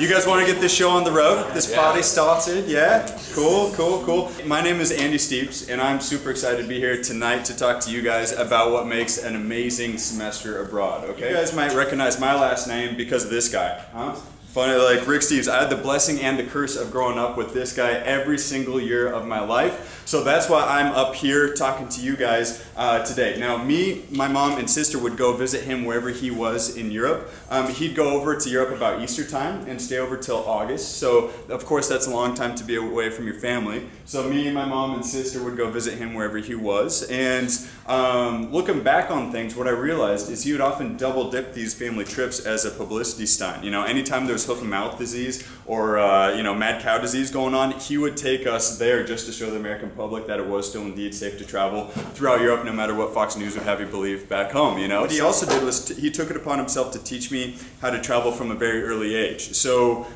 You guys want to get this show on the road? This party started? Yeah? Cool, cool, cool. My name is Andy Steeves, and I'm super excited to be here tonight to talk to you guys about what makes an amazing semester abroad, okay? You guys might recognize my last name because of this guy, huh? Funny, like Rick Steeves, I had the blessing and the curse of growing up with this guy every single year of my life. So that's why I'm up here talking to you guys today. Now me, my mom and sister would go visit him wherever he was in Europe. He'd go over to Europe about Easter time and stay over till August. So of course that's a long time to be away from your family. So me, my mom and sister would go visit him wherever he was. And looking back on things, what I realized is he would often double dip these family trips as a publicity stunt. You know, anytime there was hoof and mouth disease or you know, mad cow disease going on, he would take us there just to show the American public that it was still indeed safe to travel throughout Europe, no matter what Fox News would have you believe back home. You know, what he also did was he took it upon himself to teach me how to travel from a very early age. So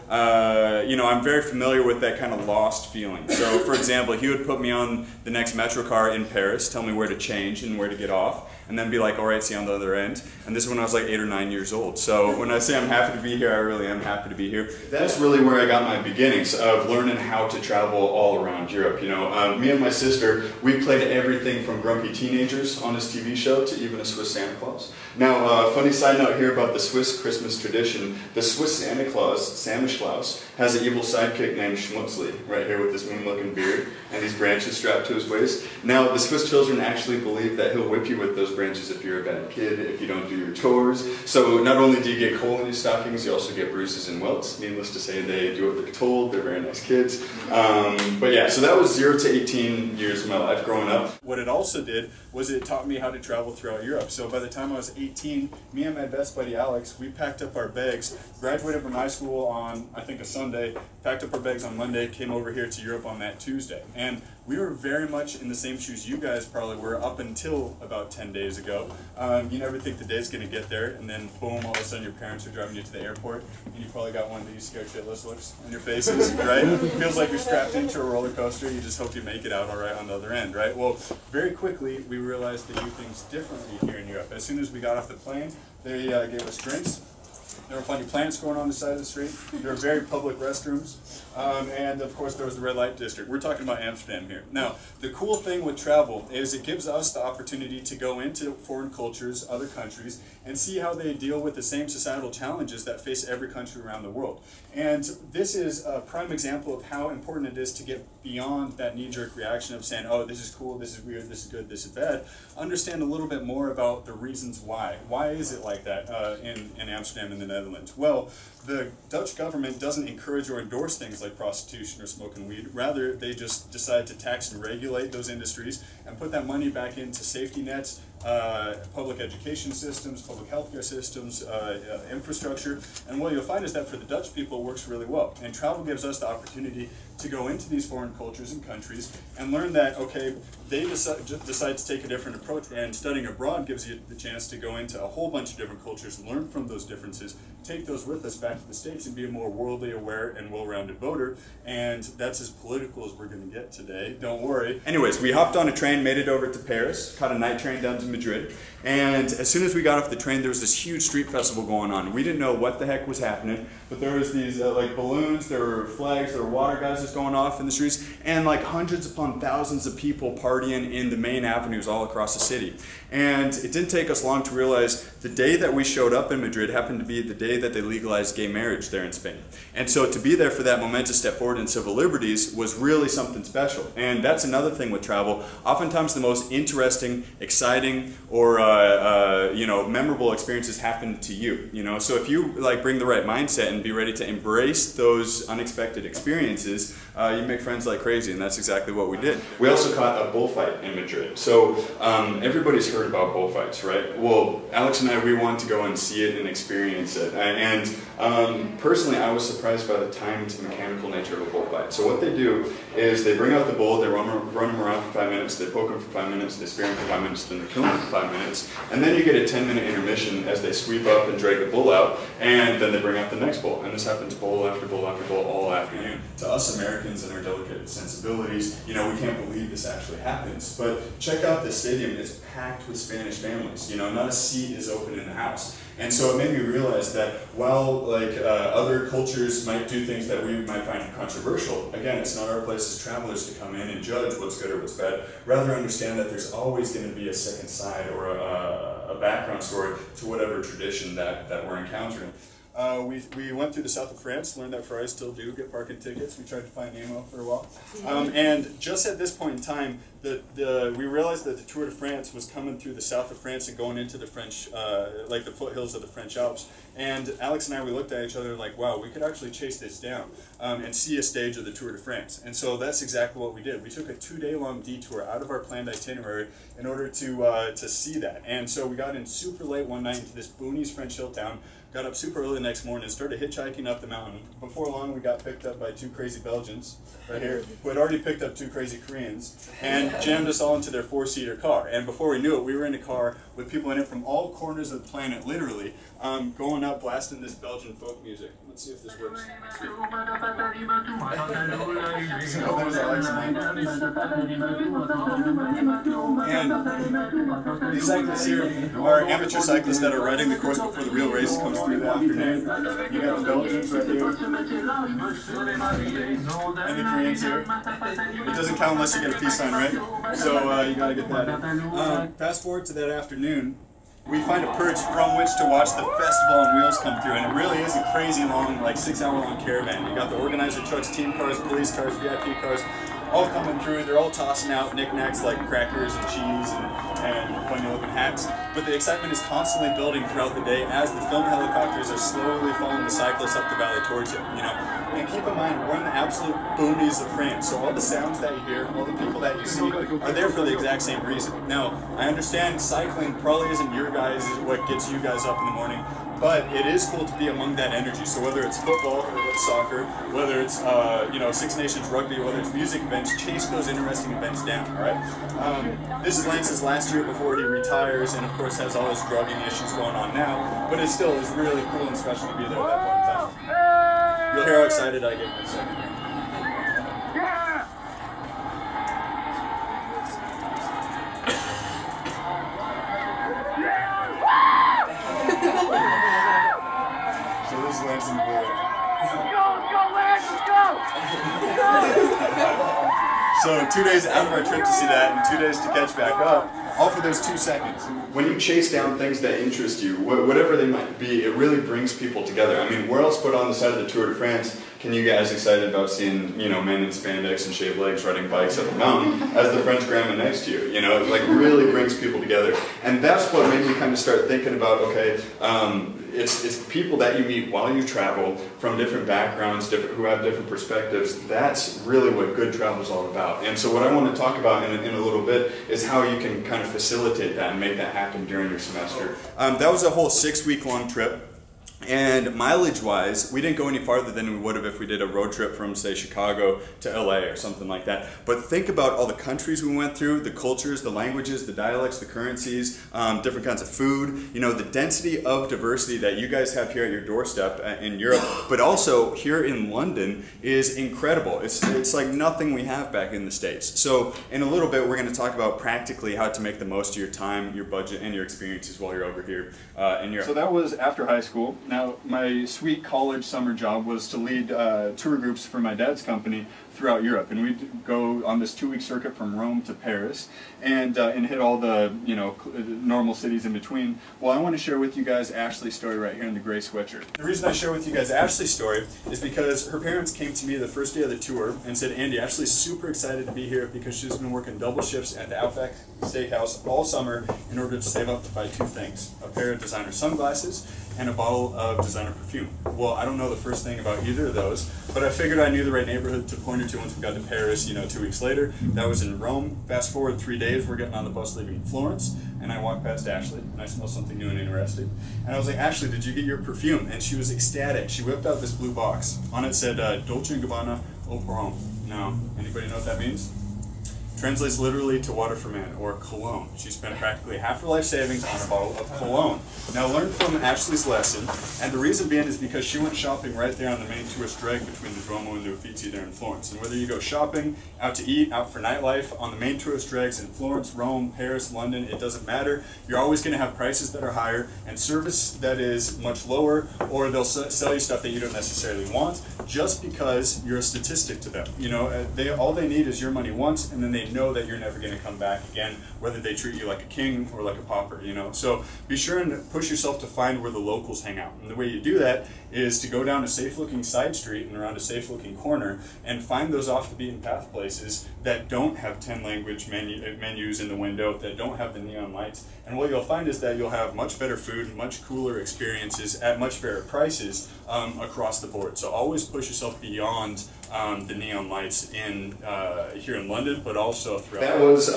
you know, I'm very familiar with that kind of lost feeling. So for example, he would put me on the next metro car in Paris, tell me where to change and where to get off, and then be like, all right, see you on the other end. And this is when I was like 8 or 9 years old. So when I say I'm happy to be here, I really am happy to be here. That's really where I got my beginnings of learning how to travel all around Europe. You know, me and my sister, we played everything from grumpy teenagers on his TV show to even a Swiss Santa Claus. Now, funny side note here about the Swiss Christmas tradition. The Swiss Santa Claus, Samichlaus, has an evil sidekick named Schmutzli, right here with this mean-looking beard and these branches strapped to his waist. Now, the Swiss children actually believe that he'll whip you with those branches if you're a bad kid, if you don't do your chores. So not only do you get coal in your stockings, you also get bruises and welts. Needless to say, they do what they're told. They're very nice kids. But yeah, so that was 0 to 18 years of my life growing up. What it also did was it taught me how to travel throughout Europe. So by the time I was 18, me and my best buddy Alex, we packed up our bags, graduated from high school on, I think, a Sunday, packed up our bags on Monday, came over here to Europe on that Tuesday. And we were very much in the same shoes you guys probably were up until about 10 days ago. You never think the day's going to get there, and then boom, all of a sudden your parents are driving you to the airport, and you probably got one of these scared shitless looks on your faces, right? It feels like you're strapped into a roller coaster, you just hope you make it out all right on the other end, right? Well, very quickly we realized they do things differently here in Europe. As soon as we got off the plane, they gave us drinks. There were funny plants growing on the side of the street. There were very public restrooms. And of course there was the red light district. We're talking about Amsterdam here. Now, the cool thing with travel is it gives us the opportunity to go into foreign cultures, other countries, and see how they deal with the same societal challenges that face every country around the world. And this is a prime example of how important it is to get beyond that knee-jerk reaction of saying, oh, this is cool, this is weird, this is good, this is bad. Understand a little bit more about the reasons why. Why is it like that in Amsterdam and the Netherlands? Well, the Dutch government doesn't encourage or endorse things like prostitution or smoking weed. Rather, they just decide to tax and regulate those industries and put that money back into safety nets, public education systems, public healthcare systems, infrastructure. And what you'll find is that for the Dutch people, it works really well. And travel gives us the opportunity to go into these foreign cultures and countries and learn that, okay, they decide to take a different approach. And studying abroad gives you the chance to go into a whole bunch of different cultures, learn from those differences, take those with us back to the States and be a more worldly aware and well-rounded voter. And that's as political as we're going to get today. Don't worry. Anyways, we hopped on a train, made it over to Paris, caught a night train down to Madrid. And as soon as we got off the train, there was this huge street festival going on. We didn't know what the heck was happening, but there was these like balloons, there were flags, there were water guys going off in the streets, and like hundreds upon thousands of people partying in the main avenues all across the city. And it didn't take us long to realize the day that we showed up in Madrid happened to be the day that they legalized gay marriage there in Spain. And so to be there for that momentous step forward in civil liberties was really something special. And that's another thing with travel. Oftentimes the most interesting, exciting, or you know, memorable experiences happen to you. You know, so if you like bring the right mindset and be ready to embrace those unexpected experiences, you make friends like crazy, and that's exactly what we did. We also caught a bullfight in Madrid. So everybody's heard about bullfights, right? Well, Alex and I, we wanted to go and see it and experience it. And personally, I was surprised by the timed mechanical nature of a bullfight. So what they do is they bring out the bull, they run him around for 5 minutes, they poke him for 5 minutes, they spear him for 5 minutes, then they kill him for 5 minutes, and then you get a 10-minute intermission as they sweep up and drag the bull out, and then they bring out the next bull. And this happens bull after bull after bull all afternoon. To us Americans and our delicate sensibilities, you know, we can't believe this actually happens. But check out this stadium, it's packed with Spanish families. You know, not a seat is open in the house. And so it made me realize that while like other cultures might do things that we might find controversial, again, it's not our place as travelers to come in and judge what's good or what's bad. Rather understand that there's always going to be a second side or a background story to whatever tradition that we're encountering. We went through the south of France, learned that Ferraris still do get parking tickets. We tried to find Nemo for a while. And just at this point in time, we realized that the Tour de France was coming through the south of France and going into the French, like the foothills of the French Alps. And Alex and I, we looked at each other and like, wow, we could actually chase this down and see a stage of the Tour de France. And so that's exactly what we did. We took a 2-day-long detour out of our planned itinerary in order to see that. And so we got in super late one night into this boonies French hill town, got up super early the next morning and started hitchhiking up the mountain. Before long, we got picked up by 2 crazy Belgians right here who had already picked up 2 crazy Koreans and jammed us all into their 4-seater car. And before we knew it, we were in a car with people in it from all corners of the planet, literally, going up blasting this Belgian folk music. Let's see if this works. And these cyclists here are amateur cyclists that are riding the course before the real race comes through the afternoon. You got the Belgians right here. And the Koreans here. It doesn't count unless you get a peace sign, right? So you gotta get that in. Fast forward to that afternoon, we find a perch from which to watch the festival on wheels come through, and it really is a crazy long, like 6-hour-long caravan. You got the organizer trucks, team cars, police cars, VIP cars, all coming through. They're all tossing out knickknacks like crackers and cheese and funny looking hats. But the excitement is constantly building throughout the day as the film helicopters are slowly following the cyclists up the valley towards you. And keep in mind, we're in the absolute boonies of France, so all the sounds that you hear, all the people that you see are there for the exact same reason. Now, I understand cycling probably isn't your guys, is what gets you guys up in the morning, but it is cool to be among that energy. So whether it's football, or whether it's soccer, whether it's Six Nations rugby, whether it's music events, chase those interesting events down, all right? This is Lance's last year before he retires, and of course has all his drugging issues going on now, but it still is really cool and special to be there at that point in time. You'll hear how excited I get in a second. So this is Lance in the blue. Go, Lance, let's go! So 2 days out of our trip to see that and 2 days to catch back up, all for those 2 seconds. When you chase down things that interest you, whatever they might be, it really brings people together. I mean, where else but on the side of the Tour de France can you get as excited about seeing, men in spandex and shaved legs riding bikes up the mountain as the French grandma next to you? It like really brings people together. And that's what made me kind of start thinking about, okay, it's people that you meet while you travel from different backgrounds, who have different perspectives. That's really what good travel is all about. And so what I want to talk about in a little bit is how you can kind of facilitate that and make that happen during your semester. That was a whole 6-week-long trip. And mileage-wise, we didn't go any farther than we would have if we did a road trip from, say, Chicago to LA or something like that. But think about all the countries we went through, the cultures, the languages, the dialects, the currencies, different kinds of food, the density of diversity that you guys have here at your doorstep in Europe, but also here in London is incredible. It's like nothing we have back in the States. So in a little bit, we're going to talk about practically how to make the most of your time, your budget, and your experiences while you're over here in Europe. So that was after high school. Now, my sweet college summer job was to lead tour groups for my dad's company throughout Europe, and we'd go on this 2-week circuit from Rome to Paris and hit all the normal cities in between. Well, I want to share with you guys Ashley's story right here in the gray sweatshirt. The reason I share with you guys Ashley's story is because her parents came to me the first day of the tour and said, Andy, Ashley's super excited to be here because she's been working double shifts at the Outback Steakhouse all summer in order to save up to buy 2 things: a pair of designer sunglasses and a bottle of designer perfume. Well, I don't know the first thing about either of those, but I figured I knew the right neighborhood to point her to once we got to Paris, 2 weeks later. That was in Rome. Fast forward 3 days, we're getting on the bus leaving Florence, and I walked past Ashley, and I smelled something new and interesting. And I was like, Ashley, did you get your perfume? And she was ecstatic. She whipped out this blue box. On it said, Dolce & Gabbana Eau Pour Homme. Now, anybody know what that means? translates literally to water for man, or cologne. She spent practically half her life savings on a bottle of cologne. Now learn from Ashley's lesson, and the reason being is because she went shopping right there on the main tourist drag between the Duomo and the Uffizi there in Florence. And whether you go shopping, out to eat, out for nightlife, on the main tourist drags in Florence, Rome, Paris, London, it doesn't matter. You're always going to have prices that are higher and service that is much lower, or they'll sell you stuff that you don't necessarily want just because you're a statistic to them. You know, all they need is your money once, and then they know that you're never going to come back again, whether they treat you like a king or like a pauper, you know. So be sure and push yourself to find where the locals hang out. And the way you do that is to go down a safe-looking side street and around a safe-looking corner and find those off-the-beaten-path places that don't have 10-language menus in the window, that don't have the neon lights. And what you'll find is that you'll have much better food, much cooler experiences at much fairer prices across the board. So always push yourself beyond the neon lights here in London, but also throughout. That was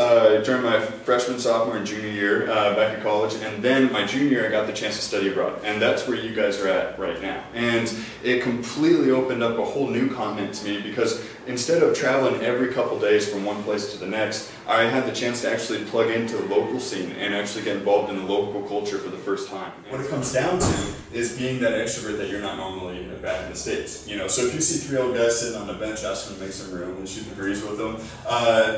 during my freshman, sophomore, and junior year back at college, and then my junior year I got the chance to study abroad, and that's where you guys are at right now. And it completely opened up a whole new continent to me, because instead of traveling every couple days from one place to the next, I had the chance to actually plug into the local scene and actually get involved in the local culture for the first time. What it comes down to is being that extrovert that you're not normally back in the States. You know, so if you see three old guys sitting on a bench, ask them to make some room and shoot the breeze with them.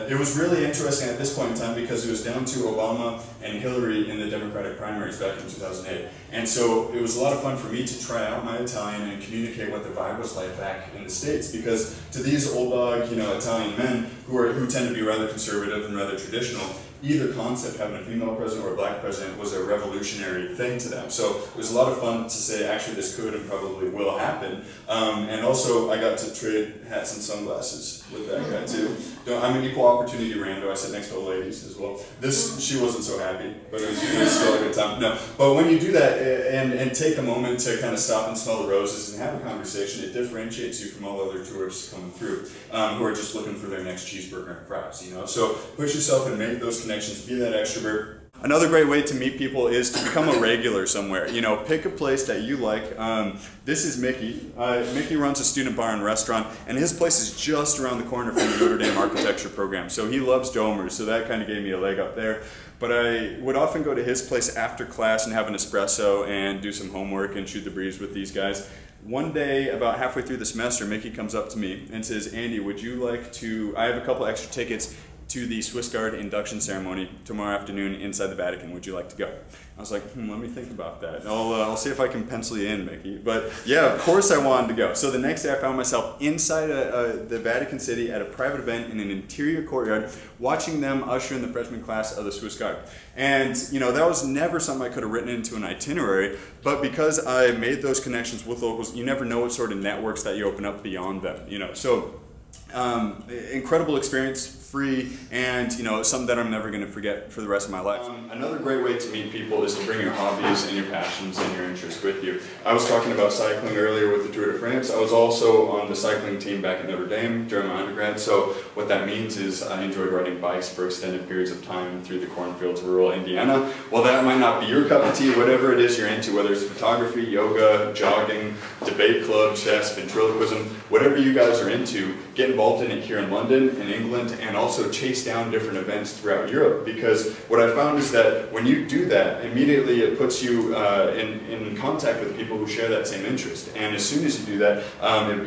It was really interesting at this point in time because it was down to Obama and Hillary in the Democratic primaries back in 2008. And so it was a lot of fun for me to try out my Italian and communicate what the vibe was like back in the States, because to these old dog, you know, Italian men who tend to be rather conservative and rather traditional, either concept, having a female president or a black president, was a revolutionary thing to them. So it was a lot of fun to say, actually, this could and probably will happen. And also, I got to trade hats and sunglasses with that guy, too. I'm an equal opportunity rando. I sit next to old ladies as well. She wasn't so happy, but it was still a good time. No, but when you do that and take a moment to kind of stop and smell the roses and have a conversation, it differentiates you from all other tourists coming through who are just looking for their next cheeseburger and fries, you know? So push yourself and make those connections, be that extrovert. Another great way to meet people is to become a regular somewhere. You know, pick a place that you like. This is Mickey. Mickey runs a student bar and restaurant, and his place is just around the corner from the Notre Dame architecture program. So he loves domers, so that kind of gave me a leg up there. But I would often go to his place after class and have an espresso and do some homework and shoot the breeze with these guys. One day, about halfway through the semester, Mickey comes up to me and says, "Andy, would you like to, I have a couple extra tickets to the Swiss Guard induction ceremony tomorrow afternoon inside the Vatican. Would you like to go?" I was like, let me think about that. I'll see if I can pencil you in, Mickey. But yeah, of course I wanted to go. So the next day I found myself inside the Vatican City at a private event in an interior courtyard, watching them usher in the freshman class of the Swiss Guard. And you know, that was never something I could have written into an itinerary, but because I made those connections with locals, you never know what sort of networks that you open up beyond them, you know. So incredible experience, free, and you know, something that I'm never going to forget for the rest of my life. Another great way to meet people is to bring your hobbies and your passions and your interests with you. I was talking about cycling earlier with the Tour de France. I was also on the cycling team back at Notre Dame during my undergrad, so what that means is I enjoyed riding bikes for extended periods of time through the cornfields of rural Indiana. Well, that might not be your cup of tea, whatever it is you're into, whether it's photography, yoga, jogging, debate club, chess, ventriloquism, whatever you guys are into, get involved in it here in London, in England, and also chase down different events throughout Europe, because what I found is that when you do that, immediately it puts you in contact with people who share that same interest. And as soon as you do that,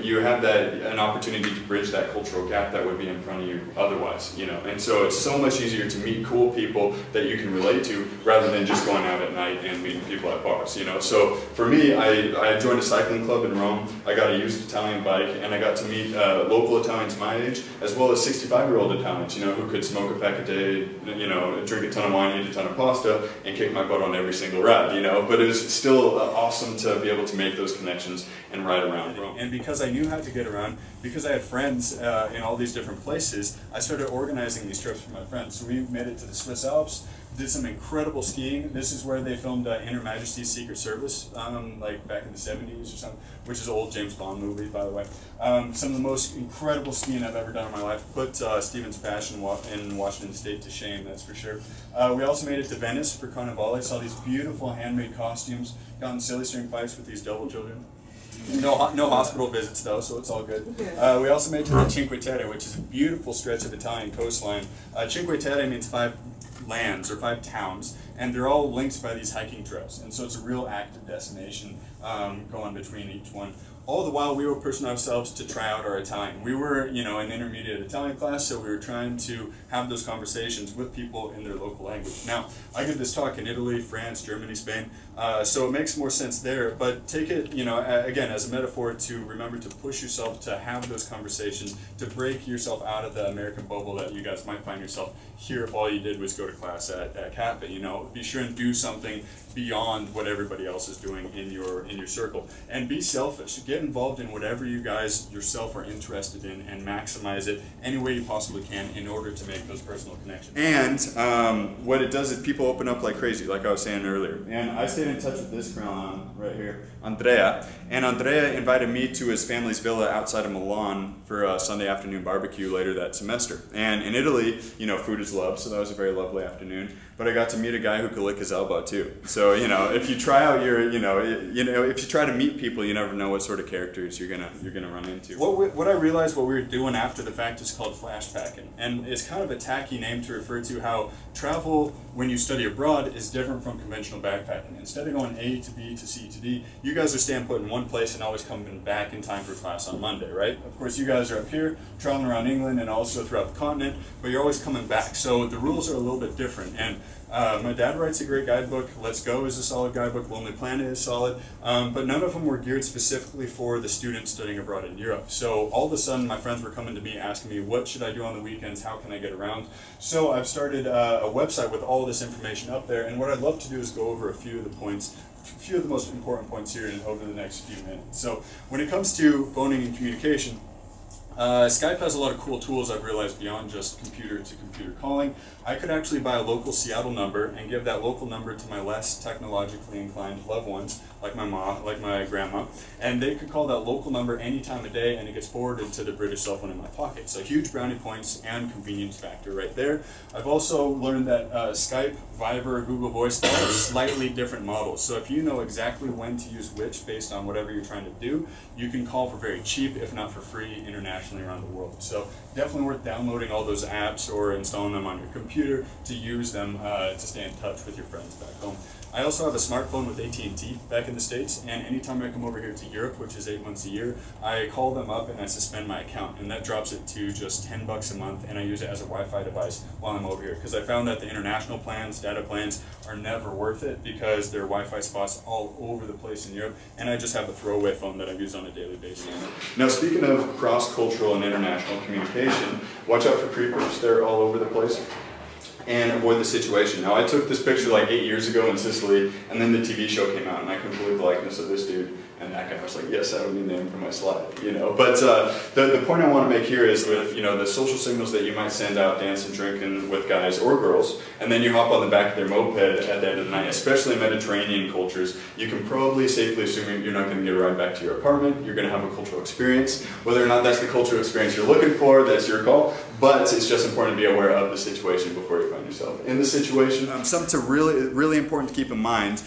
you have an opportunity to bridge that cultural gap that would be in front of you otherwise, you know. And so it's so much easier to meet cool people that you can relate to rather than just going out at night and meeting people at bars, you know. So for me, I joined a cycling club in Rome. I got a used Italian bike, and I got to meet local Italians my age, as well as 65-year-old Italians, you know, who could smoke a pack a day, you know, drink a ton of wine, eat a ton of pasta, and kick my butt on every single ride, you know. But it was still awesome to be able to make those connections and ride around Rome. And because I knew how to get around, because I had friends in all these different places, I started organizing these trips for my friends. So we made it to the Swiss Alps, did some incredible skiing. This is where they filmed Inner Majesty's Secret Service, like back in the 70s or something, which is an old James Bond movie, by the way. Some of the most incredible skiing I've ever done in my life. Put Stephen's passion in Washington State to shame, that's for sure. We also made it to Venice for Carnivale. Saw these beautiful handmade costumes, got in silly string fights with these devil children. No hospital visits though, so it's all good. We also made it to the Cinque Terre, which is a beautiful stretch of Italian coastline. Cinque Terre means 5 lands or 5 towns, and they're all linked by these hiking trails, and so it's a real active destination going between each one. All the while we were pushing ourselves to try out our Italian. We were, you know, an intermediate Italian class, so we were trying to have those conversations with people in their local language. Now, I give this talk in Italy, France, Germany, Spain, so it makes more sense there, but take it, you know, again, as a metaphor to remember to push yourself to have those conversations, to break yourself out of the American bubble that you guys might find yourself here if all you did was go to class at Kappa, you know. Be sure and do something beyond what everybody else is doing in your circle. And be selfish. Get involved in whatever you guys yourself are interested in and maximize it any way you possibly can in order to make those personal connections. And what it does is people open up like crazy, like I was saying earlier. And I stayed in touch with this girl right here, Andrea. And Andrea invited me to his family's villa outside of Milan for a Sunday afternoon barbecue later that semester. And in Italy, you know, food is love, so that was a very lovely afternoon. But I got to meet a guy who could lick his elbow too. So, you know, if you try out your, if you try to meet people, you never know what sort of characters you're gonna run into. What I realized what we were doing after the fact is called flashpacking, and it's kind of a tacky name to refer to how travel when you study abroad is different from conventional backpacking. Instead of going A to B to C to D, you guys are staying put in one place and always coming back in time for class on Monday, right? Of course, you guys are up here traveling around England and also throughout the continent, but you're always coming back. So the rules are a little bit different. And my dad writes a great guidebook. Let's Go is a solid guidebook. Lonely Planet is solid. But none of them were geared specifically for the students studying abroad in Europe. So all of a sudden, my friends were coming to me asking me, what should I do on the weekends? How can I get around? So I've started a website with all this information up there. And what I'd love to do is go over a few of the points, a few of the most important points here over the next few minutes. So when it comes to phoning and communication, Skype has a lot of cool tools I've realized beyond just computer-to-computer calling. I could actually buy a local Seattle number and give that local number to my less technologically inclined loved ones, like my mom, like my grandma, and they could call that local number any time of day and it gets forwarded to the British cell phone in my pocket. So huge brownie points and convenience factor right there. I've also learned that Skype, Viber, Google Voice, they have slightly different models. So if you know exactly when to use which based on whatever you're trying to do, you can call for very cheap, if not for free, internationally around the world. So definitely worth downloading all those apps or installing them on your computer to use them to stay in touch with your friends back home. I also have a smartphone with AT&T back in the States, and anytime I come over here to Europe, which is 8 months a year, I call them up and I suspend my account, and that drops it to just $10 a month, and I use it as a Wi-Fi device while I'm over here, because I found that the international plans, data plans, are never worth it because there are Wi-Fi spots all over the place in Europe, and I just have a throwaway phone that I use on a daily basis. Now, speaking of cross-cultural and international communication, watch out for creepers. They're all over the place. And avoid the situation. Now, I took this picture like 8 years ago in Sicily, and then the TV show came out, and I couldn't believe the likeness of this dude. And that guy was like, yes, that would be the name for my slide, you know. But the point I want to make here is with, you know, the social signals that you might send out dancing, drinking with guys or girls, and then you hop on the back of their moped at the end of the night, especially in Mediterranean cultures, you can probably safely assume you're not going to get a ride back to your apartment, you're going to have a cultural experience. Whether or not that's the cultural experience you're looking for, that's your call, but it's just important to be aware of the situation before you find yourself in the situation. Something to really important to keep in mind,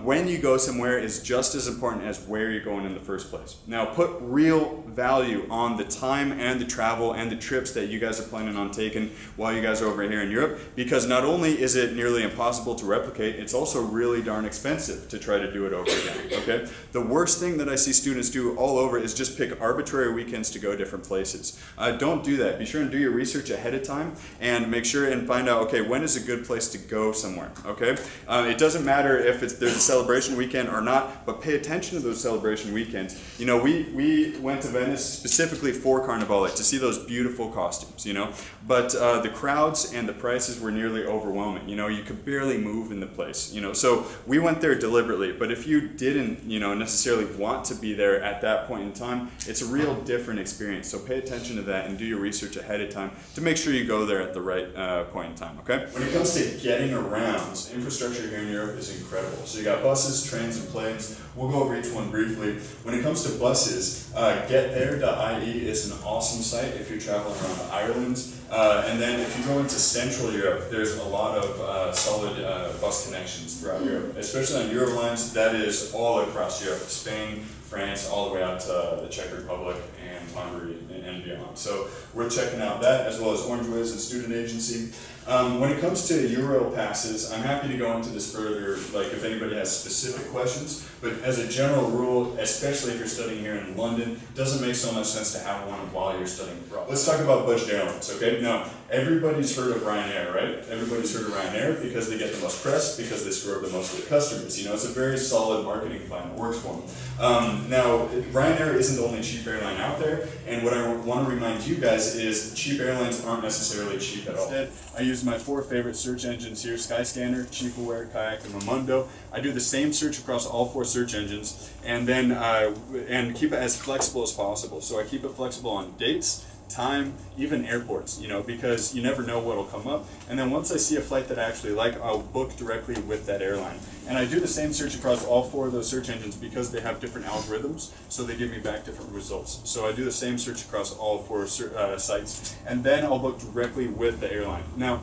when you go somewhere is just as important as where you're going in the first place. Now, put real value on the time and the travel and the trips that you guys are planning on taking while you guys are over here in Europe, because not only is it nearly impossible to replicate, it's also really darn expensive to try to do it over again, okay? The worst thing that I see students do all over is just pick arbitrary weekends to go different places. Don't do that. Be sure and do your research ahead of time and make sure and find out, okay, when is a good place to go somewhere, okay? It doesn't matter if there's a celebration weekend or not, but pay attention to those celebration weekends. You know, we went to Venice specifically for Carnivale to see those beautiful costumes, you know, but the crowds and the prices were nearly overwhelming. You know, you could barely move in the place, you know, so we went there deliberately. But if you didn't, you know, necessarily want to be there at that point in time, it's a real different experience. So pay attention to that and do your research ahead of time to make sure you go there at the right point in time, okay? When it comes to getting around, infrastructure here in Europe is incredible. So you got buses, trains, and planes. We'll go over each one briefly. When it comes to buses, getthere.ie is an awesome site if you're traveling around Ireland, And then if you go into Central Europe, there's a lot of solid bus connections throughout Europe, especially on Eurolines. That is all across Europe, Spain, France, all the way out to the Czech Republic and Hungary and beyond. So we're checking out that, as well as Orangeways and Student Agency. When it comes to Euro passes, I'm happy to go into this further, like if anybody has specific questions, but as a general rule, especially if you're studying here in London, it doesn't make so much sense to have one while you're studying abroad. Let's talk about budget airlines, okay? Now, everybody's heard of Ryanair, right? Everybody's heard of Ryanair because they get the most press, because they screw up the most of their customers. You know, it's a very solid marketing plan that works for them. Now, Ryanair isn't the only cheap airline out there, and what I want to remind you guys is cheap airlines aren't necessarily cheap at all. Instead, I use my 4 favorite search engines here: Skyscanner, Cheapaware, Kayak, and Momondo. I do the same search across all 4 search engines, and then and keep it as flexible as possible. So I keep it flexible on dates, time, even airports, you know, because you never know what'll come up. And then once I see a flight that I actually like, I'll book directly with that airline. And I do the same search across all 4 of those search engines because they have different algorithms, so they give me back different results. So I do the same search across all 4 sites, and then I'll book directly with the airline. Now,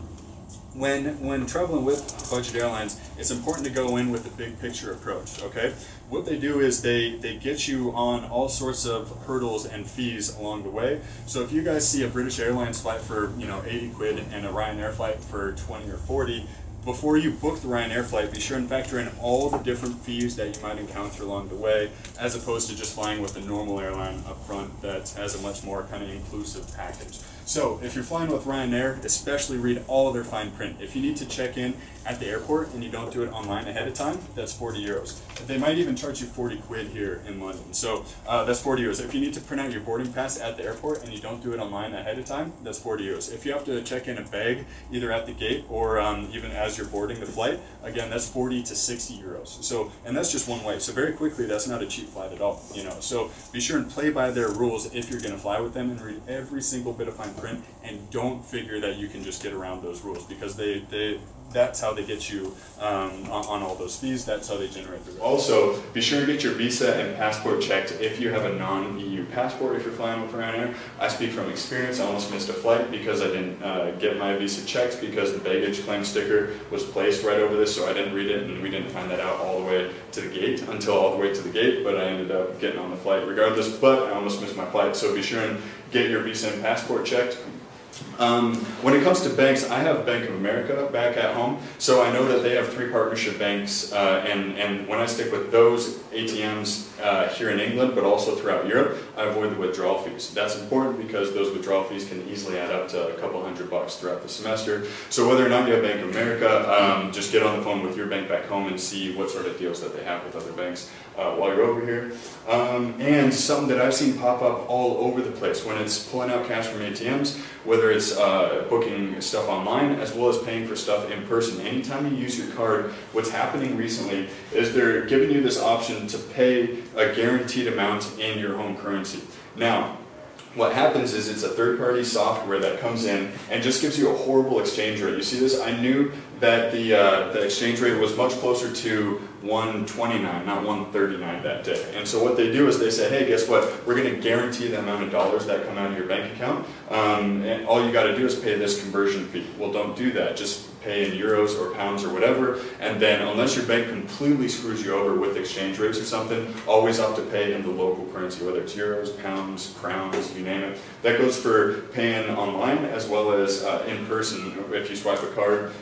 when traveling with budget airlines, it's important to go in with a big picture approach, okay? What they do is they get you on all sorts of hurdles and fees along the way. So if you guys see a British Airlines flight for, you know, 80 quid and a Ryanair flight for 20 or 40, before you book the Ryanair flight, be sure and factor in all the different fees that you might encounter along the way, as opposed to just flying with a normal airline up front that has a much more kind of inclusive package. So if you're flying with Ryanair, especially read all of their fine print. If you need to check in at the airport and you don't do it online ahead of time, that's 40 euros. They might even charge you 40 quid here in London. So that's 40 euros. If you need to print out your boarding pass at the airport and you don't do it online ahead of time, that's 40 euros. If you have to check in a bag either at the gate or even as you're boarding the flight, again, that's 40 to 60 euros. So, and that's just one way. So very quickly, that's not a cheap flight at all, you know. So be sure and play by their rules if you're going to fly with them, and read every single bit of fine print, and don't figure that you can just get around those rules, because that's how they get you on all those fees. That's how they generate the revenue. Also, be sure to get your visa and passport checked if you have a non-EU passport if you're flying with Ryanair. I speak from experience. I almost missed a flight because I didn't get my visa checked because the baggage claim sticker was placed right over this, so I didn't read it, and we didn't find that out all the way to the gate, until all the way to the gate, but I ended up getting on the flight regardless, but I almost missed my flight. So be sure and get your visa and passport checked. When it comes to banks, I have Bank of America back at home, so I know that they have 3 partnership banks, and when I stick with those ATMs here in England, but also throughout Europe, I avoid the withdrawal fees. That's important because those withdrawal fees can easily add up to a couple $100 throughout the semester. So whether or not you have Bank of America, just get on the phone with your bank back home and see what sort of deals that they have with other banks while you're over here. And something that I've seen pop up all over the place when it's pulling out cash from ATMs, whether it's booking stuff online as well as paying for stuff in person. Anytime you use your card, what's happening recently is they're giving you this option to pay a guaranteed amount in your home currency. Now, what happens is it's a third-party software that comes in and just gives you a horrible exchange rate. You see this? I knew that the exchange rate was much closer to 129, not 139 that day. And so what they do is they say, hey, guess what? We're going to guarantee the amount of dollars that come out of your bank account, and all you got to do is pay this conversion fee. Well, don't do that. Just pay in euros or pounds or whatever, and then unless your bank completely screws you over with exchange rates or something, always opt to pay in the local currency, whether it's euros, pounds, crowns, you name it. That goes for paying online as well as in person. If you swipe a card,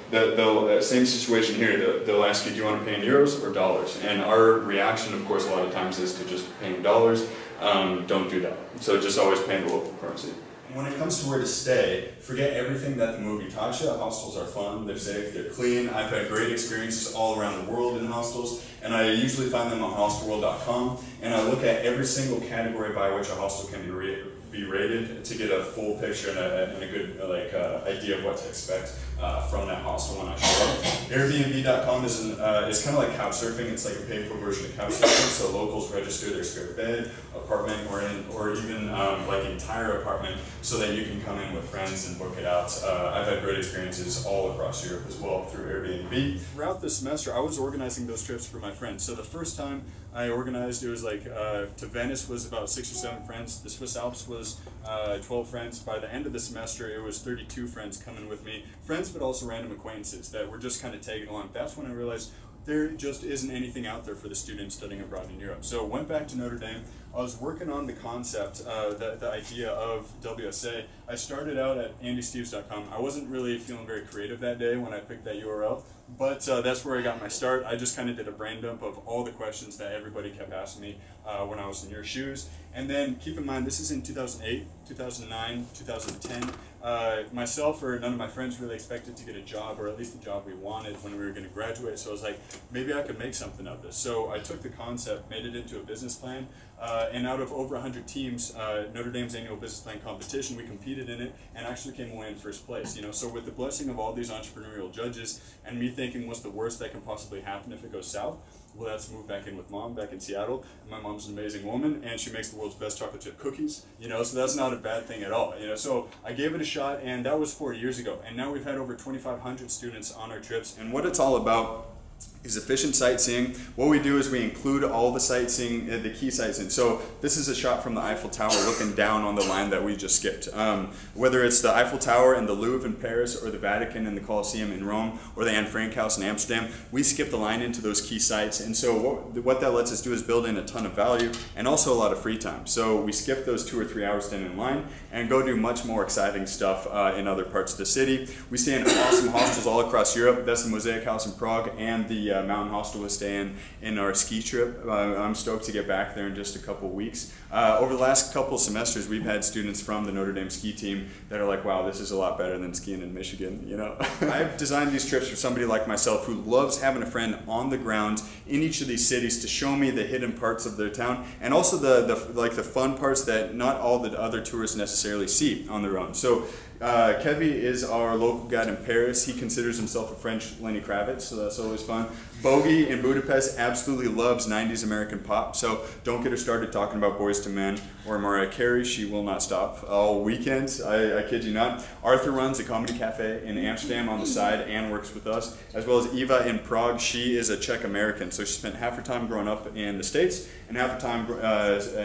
same situation here. They'll ask you, do you want to pay in euros or dollars? And our reaction, of course, a lot of times is to just pay in dollars. Don't do that. So just always pay in the local currency. When it comes to where to stay, forget everything that the movie taught you. Hostels are fun, they're safe, they're clean. I've had great experiences all around the world in hostels, and I usually find them on hostelworld.com, and I look at every single category by which a hostel can be rated to get a full picture and a good idea of what to expect from that hostel when I show up. Airbnb.com is kind of like couch surfing. It's like a paid for version of couch surfing. So locals register their spare bed, apartment, or even like entire apartment, so that you can come in with friends and book it out. I've had great experiences all across Europe as well through Airbnb. Throughout the semester, I was organizing those trips for my my friends. So the first time I organized, it was like to Venice was about 6 or 7 friends. The Swiss Alps was 12 friends. By the end of the semester, it was 32 friends coming with me. Friends, but also random acquaintances that were just kind of tagging along. That's when I realized there just isn't anything out there for the students studying abroad in Europe. So went back to Notre Dame. I was working on the concept, the idea of WSA. I started out at andysteves.com. I wasn't really feeling very creative that day when I picked that URL, but that's where I got my start. I just kind of did a brain dump of all the questions that everybody kept asking me when I was in your shoes. And then keep in mind, this is in 2008, 2009, 2010. Myself or none of my friends really expected to get a job, or at least the job we wanted when we were going to graduate. So I was like, maybe I could make something of this. So I took the concept, made it into a business plan, and out of over 100 teams, Notre Dame's annual business plan competition, we competed in it and actually came away in first place. You know, so with the blessing of all these entrepreneurial judges and me thinking, what's the worst that can possibly happen if it goes south? Well, that's move back in with mom back in Seattle. And my mom's an amazing woman, and she makes the world's best chocolate chip cookies. You know, so that's not a bad thing at all. You know, so I gave it a shot, and that was 4 years ago. And now we've had over 2,500 students on our trips. And what it's all about is efficient sightseeing. What we do is we include all the sightseeing, the key sightseeing. So this is a shot from the Eiffel Tower looking down on the line that we just skipped. Whether it's the Eiffel Tower in the Louvre in Paris, or the Vatican and the Colosseum in Rome, or the Anne Frank House in Amsterdam, we skip the line into those key sites. And so what that lets us do is build in a ton of value and also a lot of free time. So we skip those 2 or 3 hours standing in line and go do much more exciting stuff in other parts of the city. We stay in awesome hostels all across Europe. That's the Mosaic House in Prague and the Mountain Hostel was staying in our ski trip. I'm stoked to get back there in just a couple weeks. Over the last couple semesters, we've had students from the Notre Dame ski team that are like, wow, this is a lot better than skiing in Michigan, you know? I've designed these trips for somebody like myself who loves having a friend on the ground in each of these cities to show me the hidden parts of their town, and also the fun parts that not all the other tourists necessarily see on their own. So Kevy is our local guide in Paris. He considers himself a French Lenny Kravitz, so that's always fun. Bogey in Budapest absolutely loves 90s American pop, so don't get her started talking about Boyz II Men or Mariah Carey. She will not stop all weekend. I kid you not. Arthur runs a comedy cafe in Amsterdam on the side and works with us, as well as Eva in Prague. She is a Czech American, so she spent half her time growing up in the States and half her time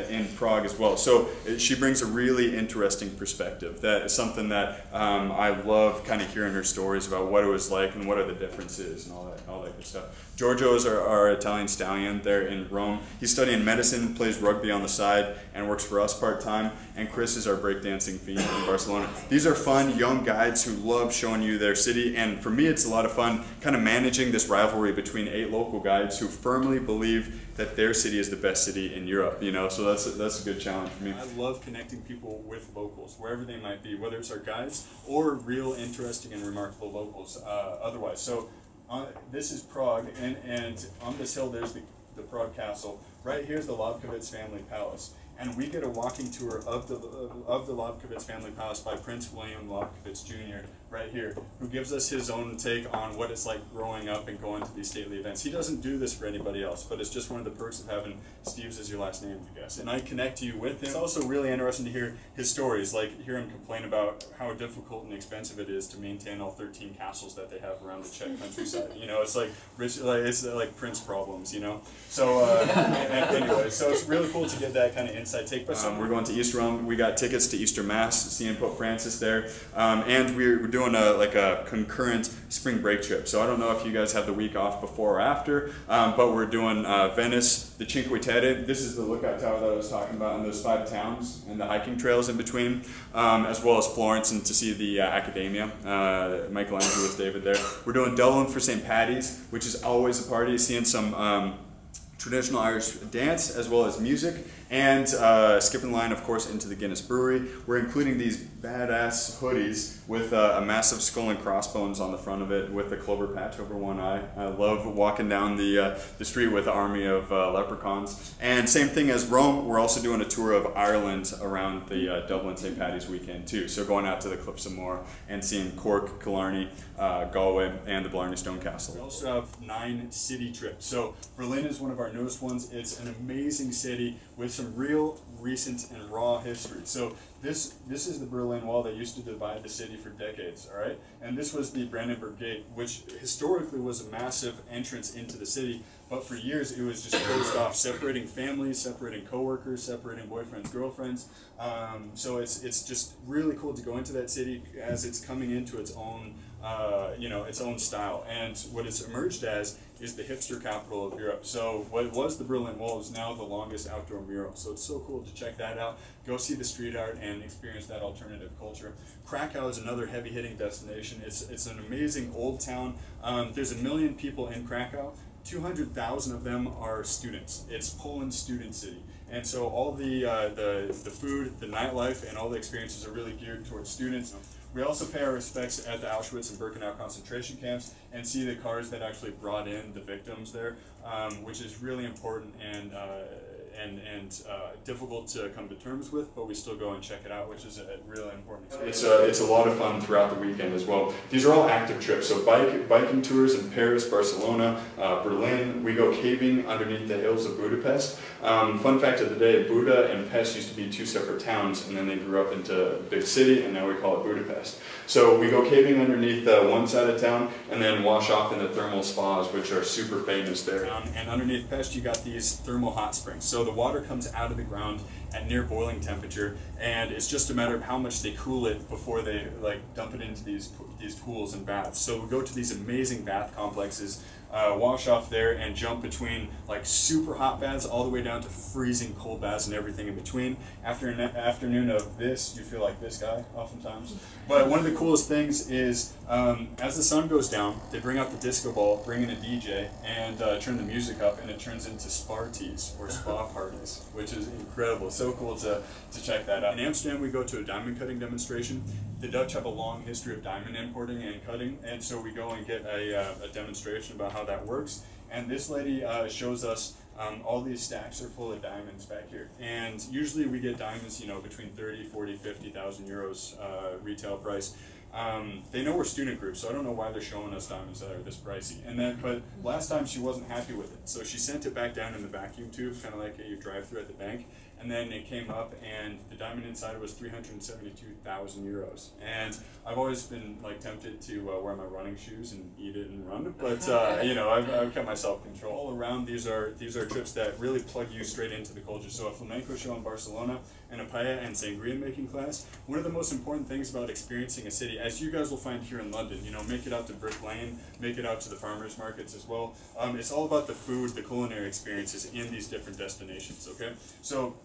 in Prague as well. So she brings a really interesting perspective. That is something that I love, kind of hearing her stories about what it was like and what are the differences and all that good stuff. Giorgio is our Italian stallion there in Rome. He's studying medicine, plays rugby on the side, and works for us part-time. And Chris is our breakdancing fiend in Barcelona. These are fun, young guides who love showing you their city. And for me, it's a lot of fun kind of managing this rivalry between 8 local guides who firmly believe that their city is the best city in Europe, you know, so that's a good challenge for me. I love connecting people with locals, wherever they might be, whether it's our guides or real interesting and remarkable locals otherwise. So this is Prague, and on this hill there's the Prague Castle. Right here's the Lobkowicz family palace. And we get a walking tour of the Lobkowicz family palace by Prince William Lobkowicz Jr. right here, who gives us his own take on what it's like growing up and going to these stately events. He doesn't do this for anybody else, but it's just one of the perks of having Steves as your last name, I guess. And I connect you with him. It's also really interesting to hear his stories, like hear him complain about how difficult and expensive it is to maintain all 13 castles that they have around the Czech countryside. You know, it's like it's like Prince problems, you know. So anyway, so it's really cool to get that kind of inside take. But we're going to East Rome. We got tickets to Easter Mass, seeing Pope Francis there, and we're doing a concurrent spring break trip. So I don't know if you guys have the week off before or after, but we're doing Venice, the Cinque Terre. This is the lookout tower that I was talking about, and those 5 towns and the hiking trails in between, as well as Florence and to see the Accademia. Michelangelo's David there. We're doing Dublin for St. Paddy's, which is always a party, seeing some traditional Irish dance as well as music, and skipping the line, of course, into the Guinness Brewery. We're including these badass hoodies with a massive skull and crossbones on the front of it with a clover patch over one eye. I love walking down the street with an army of leprechauns. And same thing as Rome, we're also doing a tour of Ireland around the Dublin St. Paddy's weekend too. So going out to the Cliffs of Moher and seeing Cork, Killarney, Galway, and the Blarney Stone Castle. We also have 9 city trips. So Berlin is one of our newest ones. It's an amazing city with some real recent and raw history. So This is the Berlin Wall that used to divide the city for decades, all right? And this was the Brandenburg Gate, which historically was a massive entrance into the city, but for years it was just closed off, separating families, separating coworkers, separating boyfriends, girlfriends. So it's just really cool to go into that city as it's coming into its own, its own style. And what it's emerged as is the hipster capital of Europe. So what was the Berlin Wall is now the longest outdoor mural. So it's so cool to check that out. Go see the street art and experience that alternative culture. Krakow is another heavy-hitting destination. It's an amazing old town. There's 1 million people in Krakow. 200,000 of them are students. It's Poland's student city. And so all the food, the nightlife, and all the experiences are really geared towards students. We also pay our respects at the Auschwitz and Birkenau concentration camps and see the cars that actually brought in the victims there, which is really important and difficult to come to terms with, but we still go and check it out, which is a really important experience. It's a lot of fun throughout the weekend as well. These are all active trips, so biking tours in Paris, Barcelona, Berlin. We go caving underneath the hills of Budapest. Fun fact of the day, Buda and Pest used to be 2 separate towns, and then they grew up into a big city, and now we call it Budapest. So we go caving underneath one side of town, and then wash off in the thermal spas, which are super famous there. And underneath Pest, you got these thermal hot springs. So the water comes out of the ground at near boiling temperature, and it's just a matter of how much they cool it before they dump it into these pools and baths. So we go to these amazing bath complexes, wash off there, and jump between super hot baths all the way down to freezing cold baths and everything in between. After an afternoon of this, you feel like this guy oftentimes. But one of the coolest things is as the sun goes down, they bring out the disco ball, bring in a DJ, and turn the music up, and it turns into sparties or spa parties, which is incredible. So cool to check that out. In Amsterdam, we go to a diamond cutting demonstration. The Dutch have a long history of diamond importing and cutting, and so we go and get a demonstration about how that works. And this lady shows us all these stacks are full of diamonds back here. And usually we get diamonds, between 30, 40, 50,000 euros retail price. They know we're student groups, so I don't know why they're showing us diamonds that are this pricey. But last time she wasn't happy with it, so she sent it back down in the vacuum tube, kind of like you drive through at the bank. And then it came up, and the diamond inside was 372,000 euros. And I've always been tempted to wear my running shoes and eat it and run, but I've kept myself control. All around, these are trips that really plug you straight into the culture. So a flamenco show in Barcelona, and a paella and sangria making class. One of the most important things about experiencing a city, as you guys will find here in London, make it out to Brick Lane, make it out to the farmers markets as well. It's all about the food, the culinary experiences in these different destinations. Okay, so.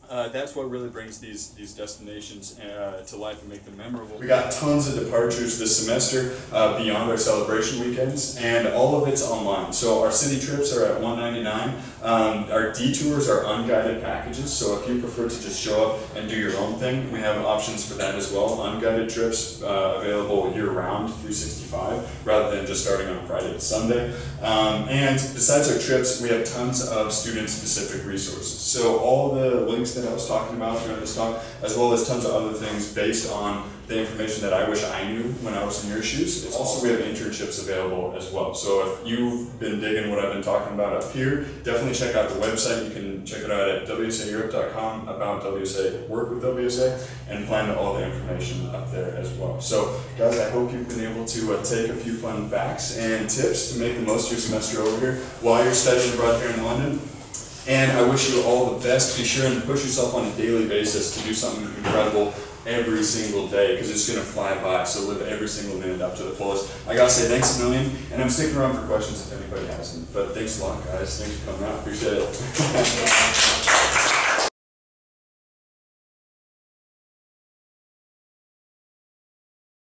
That's what really brings these destinations to life and make them memorable. We got tons of departures this semester beyond our celebration weekends, and all of it's online. So our city trips are at $199. Our detours are unguided packages, so if you prefer to just show up and do your own thing, we have options for that as well. Unguided trips available year-round, 365, rather than just starting on Friday to Sunday. And besides our trips, we have tons of student-specific resources. So all the links that I was talking about during this talk, as well as tons of other things based on the information that I wish I knew when I was in your shoes. It's also, we have internships available as well. So if you've been digging what I've been talking about up here, definitely check out the website. You can check it out at WSAEurope.com, about WSA, work with WSA, and find all the information up there as well. So guys, I hope you've been able to take a few fun facts and tips to make the most of your semester over here while you're studying abroad here in London. And I wish you all the best. Be sure and push yourself on a daily basis to do something incredible every single day, because it's going to fly by. So live every single minute up to the fullest. I gotta say thanks a million, and I'm sticking around for questions if anybody has them. But thanks a lot, guys. Thanks for coming out. Appreciate it.